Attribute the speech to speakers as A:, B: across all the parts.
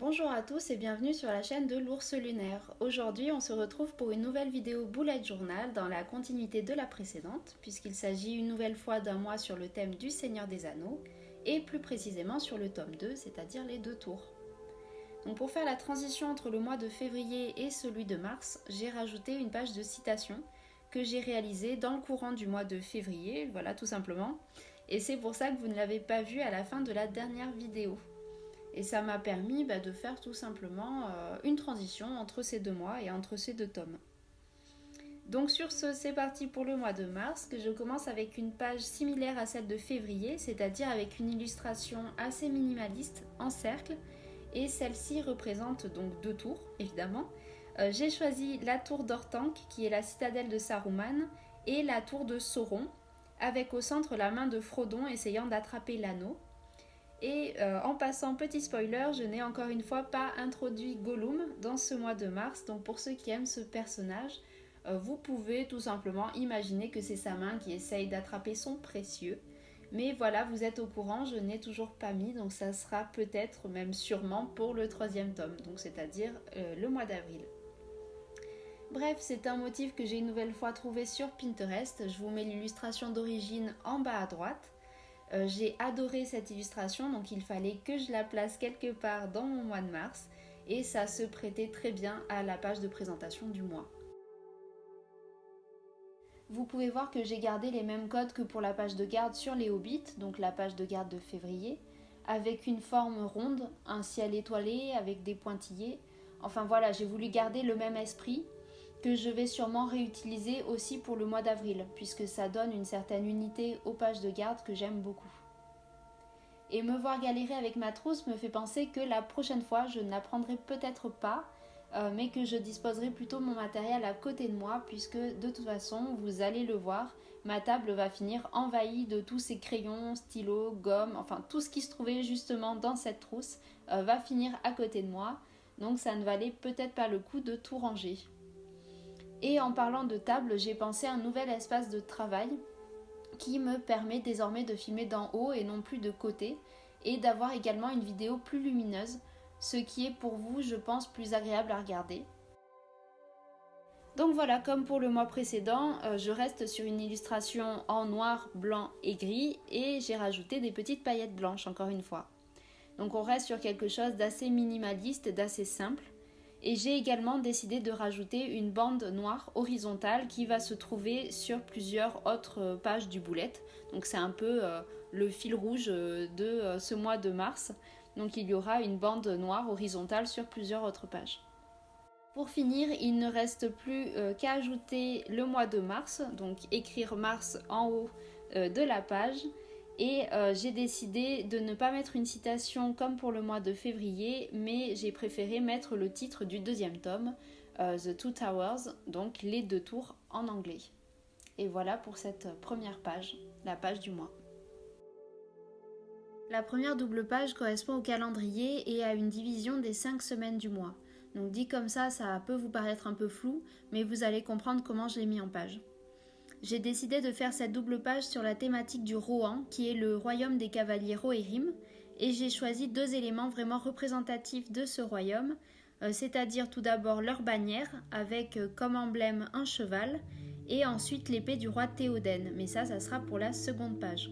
A: Bonjour à tous et bienvenue sur la chaîne de l'Ours Lunaire. Aujourd'hui on se retrouve pour une nouvelle vidéo bullet journal dans la continuité de la précédente, puisqu'il s'agit une nouvelle fois d'un mois sur le thème du Seigneur des Anneaux, et plus précisément sur le tome 2, c'est-à-dire les 2 tours. Donc pour faire la transition entre le mois de février et celui de mars, j'ai rajouté une page de citation que j'ai réalisée dans le courant du mois de février, voilà tout simplement, et c'est pour ça que vous ne l'avez pas vue à la fin de la dernière vidéo. Et ça m'a permis de faire tout simplement une transition entre ces 2 mois et entre ces 2 tomes. Donc sur ce, c'est parti pour le mois de mars, que je commence avec une page similaire à celle de février, c'est-à-dire avec une illustration assez minimaliste en cercle, et celle-ci représente donc 2 tours, évidemment. J'ai choisi la tour d'Orthanc, qui est la citadelle de Saruman, et la tour de Sauron, avec au centre la main de Frodon essayant d'attraper l'anneau. Et en passant, petit spoiler, je n'ai encore une fois pas introduit Gollum dans ce mois de mars, donc pour ceux qui aiment ce personnage, vous pouvez tout simplement imaginer que c'est sa main qui essaye d'attraper son précieux. Mais voilà, vous êtes au courant, je n'ai toujours pas mis, donc ça sera peut-être, même sûrement, pour le 3e tome, donc c'est-à-dire le mois d'avril. Bref, c'est un motif que j'ai une nouvelle fois trouvé sur Pinterest, je vous mets l'illustration d'origine en bas à droite. J'ai adoré cette illustration, donc il fallait que je la place quelque part dans mon mois de mars et ça se prêtait très bien à la page de présentation du mois. Vous pouvez voir que j'ai gardé les mêmes codes que pour la page de garde sur les Hobbits, donc la page de garde de février, avec une forme ronde, un ciel étoilé avec des pointillés. Enfin voilà, j'ai voulu garder le même esprit que je vais sûrement réutiliser aussi pour le mois d'avril, puisque ça donne une certaine unité aux pages de garde que j'aime beaucoup. Et me voir galérer avec ma trousse me fait penser que la prochaine fois, je ne la prendrai peut-être pas, mais que je disposerai plutôt mon matériel à côté de moi, puisque de toute façon, vous allez le voir, ma table va finir envahie de tous ces crayons, stylos, gommes, enfin tout ce qui se trouvait justement dans cette trousse va finir à côté de moi, donc ça ne valait peut-être pas le coup de tout ranger. Et en parlant de table, j'ai pensé à un nouvel espace de travail qui me permet désormais de filmer d'en haut et non plus de côté, et d'avoir également une vidéo plus lumineuse, ce qui est pour vous, je pense, plus agréable à regarder. Donc voilà, comme pour le mois précédent, je reste sur une illustration en noir, blanc et gris, et j'ai rajouté des petites paillettes blanches encore une fois. Donc on reste sur quelque chose d'assez minimaliste, d'assez simple. Et j'ai également décidé de rajouter une bande noire horizontale qui va se trouver sur plusieurs autres pages du bullet. Donc c'est un peu le fil rouge de ce mois de mars. Donc il y aura une bande noire horizontale sur plusieurs autres pages. Pour finir, il ne reste plus qu'à ajouter le mois de mars, donc écrire mars en haut de la page. Et j'ai décidé de ne pas mettre une citation comme pour le mois de février, mais j'ai préféré mettre le titre du 2e tome, The Two Towers, donc les 2 tours en anglais. Et voilà pour cette première page, la page du mois. La première double page correspond au calendrier et à une division des 5 semaines du mois. Donc dit comme ça peut vous paraître un peu flou, mais vous allez comprendre comment je l'ai mis en page. J'ai décidé de faire cette double page sur la thématique du Rohan, qui est le royaume des cavaliers Rohirrim, et j'ai choisi 2 éléments vraiment représentatifs de ce royaume, c'est-à-dire tout d'abord leur bannière, avec comme emblème un cheval, et ensuite l'épée du roi Théoden, mais ça sera pour la seconde page.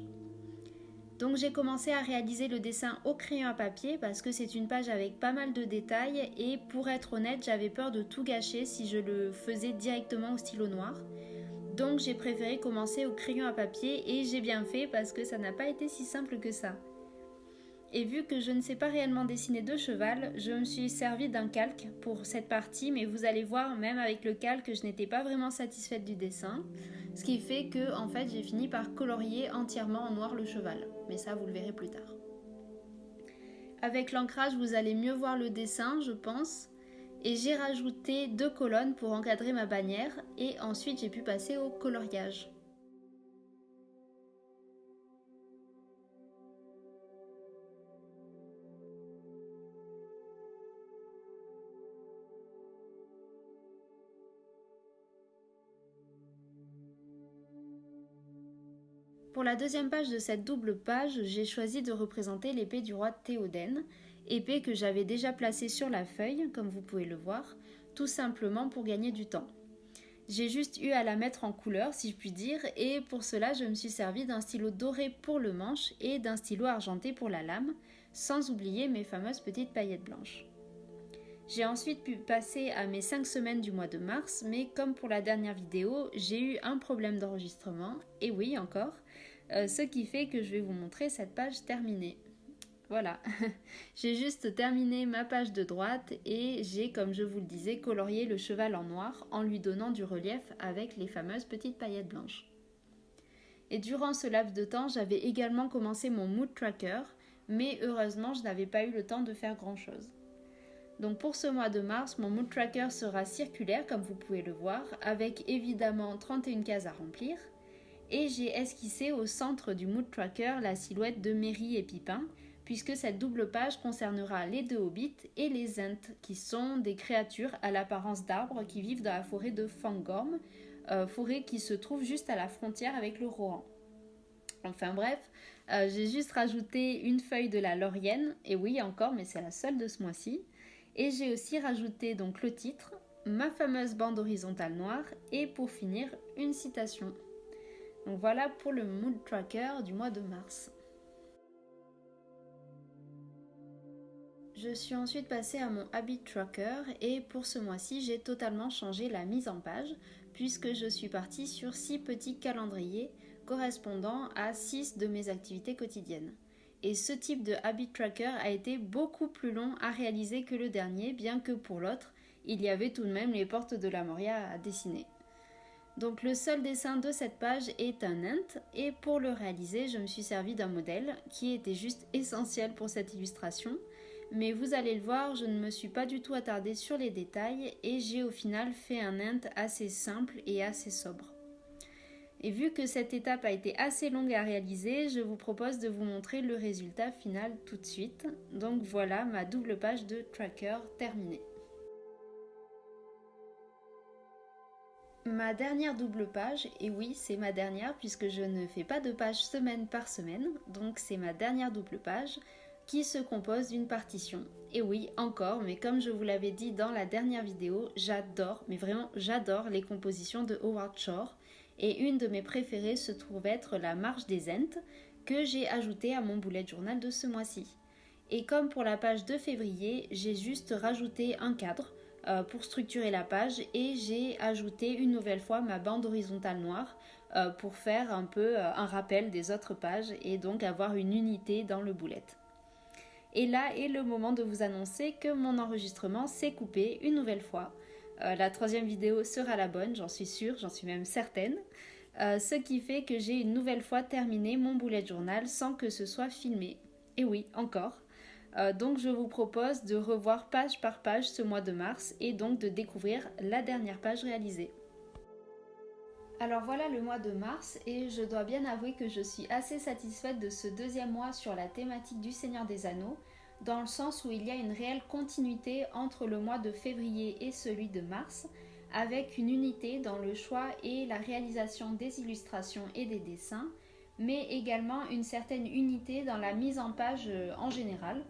A: Donc j'ai commencé à réaliser le dessin au crayon à papier parce que c'est une page avec pas mal de détails, et pour être honnête, j'avais peur de tout gâcher si je le faisais directement au stylo noir. Donc j'ai préféré commencer au crayon à papier, et j'ai bien fait parce que ça n'a pas été si simple que ça. Et vu que je ne sais pas réellement dessiner de cheval, je me suis servi d'un calque pour cette partie, mais vous allez voir, même avec le calque, je n'étais pas vraiment satisfaite du dessin, ce qui fait que en fait j'ai fini par colorier entièrement en noir le cheval, mais ça vous le verrez plus tard. Avec l'ancrage, vous allez mieux voir le dessin, je pense. Et j'ai rajouté 2 colonnes pour encadrer ma bannière, et ensuite j'ai pu passer au coloriage. Pour la deuxième page de cette double page, j'ai choisi de représenter l'épée du roi Théoden, épée que j'avais déjà placée sur la feuille, comme vous pouvez le voir, tout simplement pour gagner du temps. J'ai juste eu à la mettre en couleur, si je puis dire, et pour cela je me suis servi d'un stylo doré pour le manche et d'un stylo argenté pour la lame, sans oublier mes fameuses petites paillettes blanches. J'ai ensuite pu passer à mes 5 semaines du mois de mars, mais comme pour la dernière vidéo, j'ai eu un problème d'enregistrement, et oui encore, ce qui fait que je vais vous montrer cette page terminée. Voilà, j'ai juste terminé ma page de droite et j'ai, comme je vous le disais, colorié le cheval en noir en lui donnant du relief avec les fameuses petites paillettes blanches. Et durant ce laps de temps, j'avais également commencé mon mood tracker, mais heureusement, je n'avais pas eu le temps de faire grand-chose. Donc pour ce mois de mars, mon mood tracker sera circulaire comme vous pouvez le voir, avec évidemment 31 cases à remplir. Et j'ai esquissé au centre du mood tracker la silhouette de Merry et Pipin, puisque cette double page concernera les 2 hobbits et les Ents, qui sont des créatures à l'apparence d'arbres qui vivent dans la forêt de Fangorn, forêt qui se trouve juste à la frontière avec le Rohan. Enfin bref, j'ai juste rajouté une feuille de la laurienne, et oui encore, mais c'est la seule de ce mois-ci. Et j'ai aussi rajouté donc le titre, ma fameuse bande horizontale noire et pour finir une citation. Donc voilà pour le mood tracker du mois de mars. Je suis ensuite passée à mon habit tracker et pour ce mois-ci j'ai totalement changé la mise en page puisque je suis partie sur 6 petits calendriers correspondant à 6 de mes activités quotidiennes. Et ce type de habit tracker a été beaucoup plus long à réaliser que le dernier, bien que pour l'autre, il y avait tout de même les portes de la Moria à dessiner. Donc le seul dessin de cette page est un Ent et pour le réaliser, je me suis servi d'un modèle qui était juste essentiel pour cette illustration. Mais vous allez le voir, je ne me suis pas du tout attardée sur les détails et j'ai au final fait un Ent assez simple et assez sobre. Et vu que cette étape a été assez longue à réaliser, je vous propose de vous montrer le résultat final tout de suite. Donc voilà ma double page de tracker terminée. Ma dernière double page, et oui c'est ma dernière puisque je ne fais pas de page semaine par semaine, donc c'est ma dernière double page qui se compose d'une partition. Et oui encore, mais comme je vous l'avais dit dans la dernière vidéo, j'adore, mais vraiment j'adore les compositions de Howard Shore. Et une de mes préférées se trouve être la marche des Ents que j'ai ajoutée à mon bullet journal de ce mois-ci. Et comme pour la page de février, j'ai juste rajouté un cadre pour structurer la page et j'ai ajouté une nouvelle fois ma bande horizontale noire pour faire un peu un rappel des autres pages et donc avoir une unité dans le bullet. Et là est le moment de vous annoncer que mon enregistrement s'est coupé une nouvelle fois. La 3e vidéo sera la bonne, j'en suis sûre, j'en suis même certaine. Ce qui fait que j'ai une nouvelle fois terminé mon bullet journal sans que ce soit filmé. Et oui, encore. Donc je vous propose de revoir page par page ce mois de mars et donc de découvrir la dernière page réalisée. Alors voilà le mois de mars et je dois bien avouer que je suis assez satisfaite de ce 2e mois sur la thématique du Seigneur des Anneaux, dans le sens où il y a une réelle continuité entre le mois de février et celui de mars, avec une unité dans le choix et la réalisation des illustrations et des dessins, mais également une certaine unité dans la mise en page en général.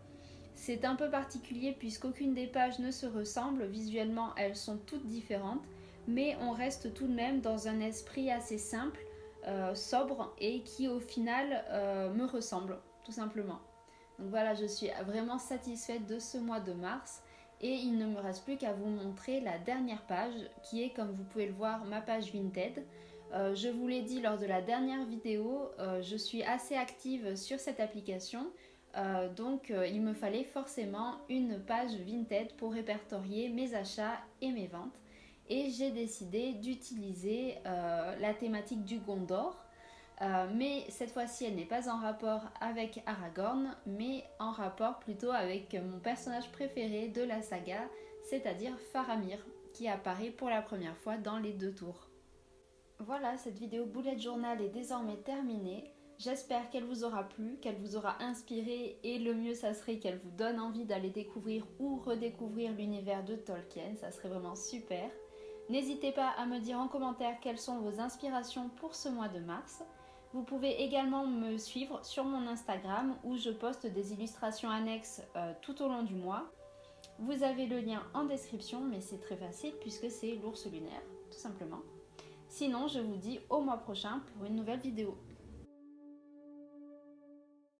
A: C'est un peu particulier puisqu'aucune des pages ne se ressemble, visuellement elles sont toutes différentes, mais on reste tout de même dans un esprit assez simple, sobre et qui au final me ressemble tout simplement. Donc voilà, je suis vraiment satisfaite de ce mois de mars et il ne me reste plus qu'à vous montrer la dernière page qui est, comme vous pouvez le voir, ma page Vinted. Je vous l'ai dit lors de la dernière vidéo, je suis assez active sur cette application, donc il me fallait forcément une page Vinted pour répertorier mes achats et mes ventes. Et j'ai décidé d'utiliser la thématique du Gondor, mais cette fois-ci elle n'est pas en rapport avec Aragorn, mais en rapport plutôt avec mon personnage préféré de la saga, c'est-à-dire Faramir, qui apparaît pour la première fois dans les 2 tours. Voilà, cette vidéo bullet journal est désormais terminée. J'espère qu'elle vous aura plu, qu'elle vous aura inspiré et le mieux ça serait qu'elle vous donne envie d'aller découvrir ou redécouvrir l'univers de Tolkien, ça serait vraiment super. N'hésitez pas à me dire en commentaire quelles sont vos inspirations pour ce mois de mars. Vous pouvez également me suivre sur mon Instagram où je poste des illustrations annexes tout au long du mois. Vous avez le lien en description, mais c'est très facile puisque c'est l'ours lunaire, tout simplement. Sinon, je vous dis au mois prochain pour une nouvelle vidéo.